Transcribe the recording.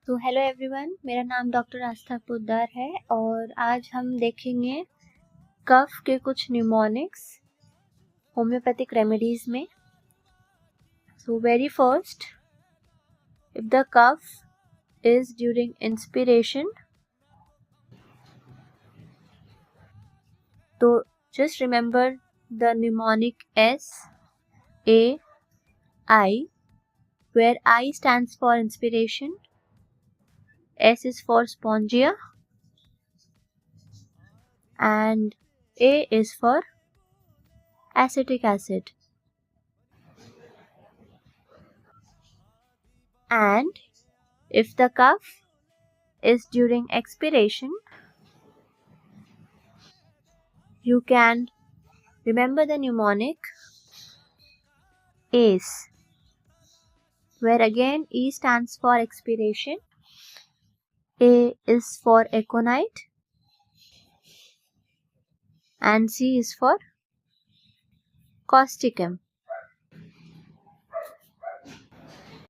तो hello everyone, मेरा नाम डॉक्टर आस्था पोद्दार है और आज हम देखेंगे कफ के कुछ न्यूमोनिक्स होम्योपैथिक रेमेडीज में। So very first, if the cough is during inspiration, so just remember the mnemonic S A I, where I stands for inspiration, S is for spongia, and A is for acetic acid. And if the cough is during expiration, you can remember the mnemonic ACE, where again E stands for expiration, A is for aconite, and C is for causticum.